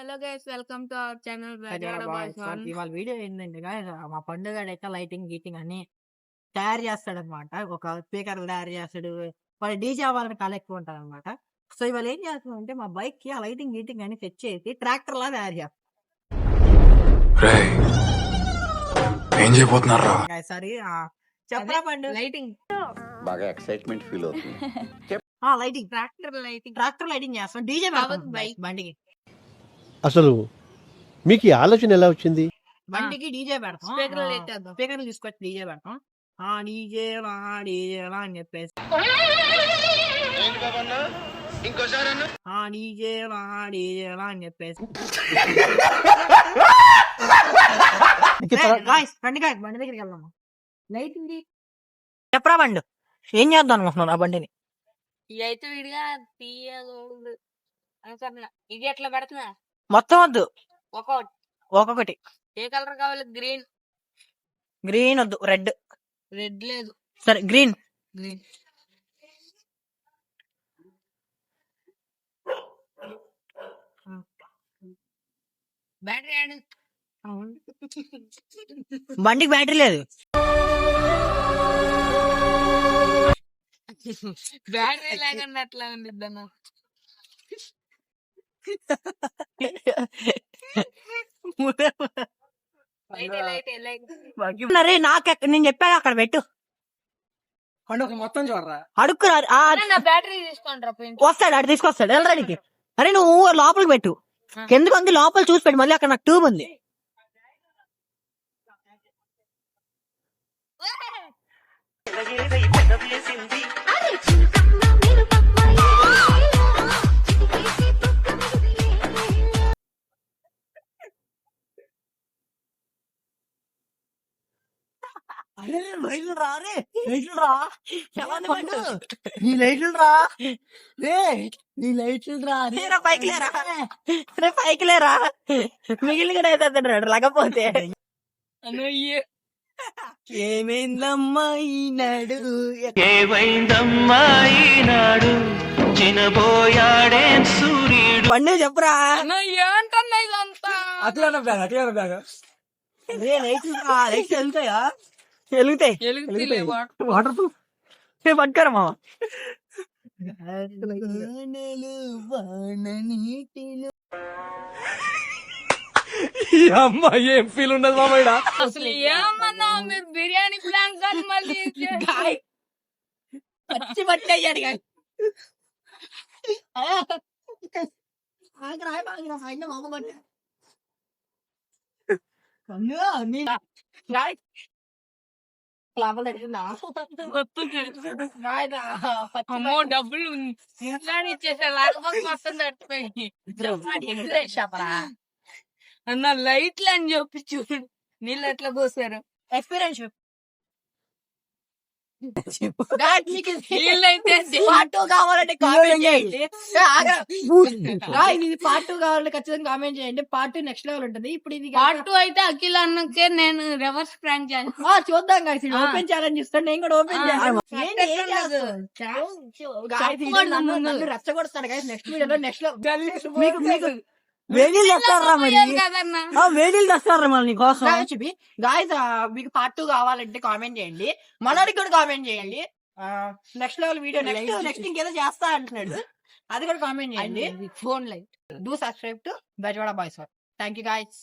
Hello guys, welcome to our channel పెద్దవాడ boys work. ఇవాళ video ఏంటంటే guys, మా పండుగ అయితే లైటింగ్ గీటింగ్ అన్ని తయారు చేస్తాడు అనమాట. ఒక స్పీకర్లు తయారు చేస్తాడు, వాడు డీజే అవ్వాలని కళ ఎక్కువ ఉంటుంది అనమాట. సో ఇవాళ ఏం చేస్తామంటే మా బైక్ కి ఆ లైటింగ్ గీటింగ్ అని సెట్ చేసి ట్రాక్టర్ లా తయారు చేస్తాం. సరే చెప్పరా పండు. లైటింగ్ బాగా ఎక్సైట్మెంట్ ఫీల్ అవుతుంది. లైటింగ్ లైటింగ్ ట్రాక్టర్ లైటింగ్ చేస్తాం, డీజే బైక్ బండికి. అసలు మీకు ఈ ఆలోచన ఎలా వచ్చింది? బండికి డీజే పెడతాం, స్పీకర్లు స్పీకర్లు తీసుకొచ్చి డీజే పెడతాం. డీజేలా డీజేలా అని చెప్పేసి డీజేలా డీజేలా అని చెప్పేసి బండి దగ్గరికి వెళ్దాము. లైటింగ్ చెప్పరా బండు, ఏం చేద్దాం అనుకుంటున్నాను ఆ బండిని? ఇది అయితే విడిగా తీయకూడదు అనుకున్నా. ఇది ఎట్లా పెడుతున్నా మొత్తం వద్దు, ఒక్కొక్కటి. ఏ కలర్ కావాలి? గ్రీన్. గ్రీన్ వద్దు, రెడ్. రెడ్ లేదు, సరే గ్రీన్. గ్రీన్. Battery add. బండికి బ్యాటరీ లేదు. బ్యాటరీ లేకుండా అట్లా ఉండిద్ది అన్న. అరే నేను చెప్పాను అక్కడ పెట్టు. మొత్తం చూడరా, అడుక్కురా. బ్యాటరీ తీసుకుంటారా? వస్తాడు, అటు తీసుకొస్తాడు వెళ్ళడానికి. అరే నువ్వు లోపలికి పెట్టు, ఎందుకు ఉంది లోపల చూసి పెట్టు. మళ్ళీ అక్కడ నాకు ట్యూబ్ ఉంది. అరే లైట్లు రా, రే లైట్లు రా, నీ లైట్లు రా, రే నీ లైట్లు రా, రే పైకి లేరా, రే పైకి లేరా. మిగిలిన కూడా అవుతాడు లేకపోతే. ఏమైందమ్మా ఈనాడు, ఏమైందమ్మా ఈనాడు, చినబోయాడే సూర్యుడు. పండు చెప్పురా. ఏమంటున్నా ఇదంతా? అట్లా బ్యాగ్ రే లైట్లు రా, లైట్లు వెళ్తాయా? వెలుగుతాయి. వాటర్ ప్రూఫ్ పట్టుకోరా మామ. అమ్మా ఏం ఫీల్ ఉండదు మామయ్య. అసలు ఏమన్నా మీరు బిర్యానీ ప్లాన్ కానీ మళ్ళీ పచ్చి పట్టేయాడు అమ్మో డబ్బులు ఇంట్లో ఇచ్చేసా, లేకపోతే మొత్తం తట్టిపోయి అన్న లైట్లు అని చెప్పి చూడు నీళ్ళు ఎట్లా పోసారు. ఎక్స్పీరియన్స్ పార్ట్ కావాలంటే కామెంట్ చేయండి. ఇది పార్ట్ 2 కావాలంటే ఖచ్చితంగా కామెంట్ చేయండి. పార్ట్ 2 నెక్స్ట్ లెవెల్ ఉంటుంది. ఇప్పుడు ఇది పార్ట్ 2 అయితే అఖిల్ అన్నకే నేను రివర్స్ ప్రాంక్ చేయాలి. చూద్దాం guys, ఓపెన్ ఛాలెంజ్ ఇస్తాను, నేను కూడా ఓపెన్ చేస్తాను. రెచ్చగొడతాను guys నెక్స్ట్ వీడియోలో. నెక్స్ట్ మీకు వేడిలు తెస్తారా మరి, వేడిలు తెస్తారా మరి నీకోసం. గాయస్ మీకు పార్ట్ 2 కావాలంటే కామెంట్ చేయండి, మనోడికి కూడా కామెంట్ చేయండి. నెక్స్ట్ లెవెల్ వీడియో నెక్స్ట్ ఇంకేదో చేస్తా అంటున్నాడు, అది కూడా కామెంట్ చేయండి. Phone light do subscribe to Bezawada boys. Thank you guys.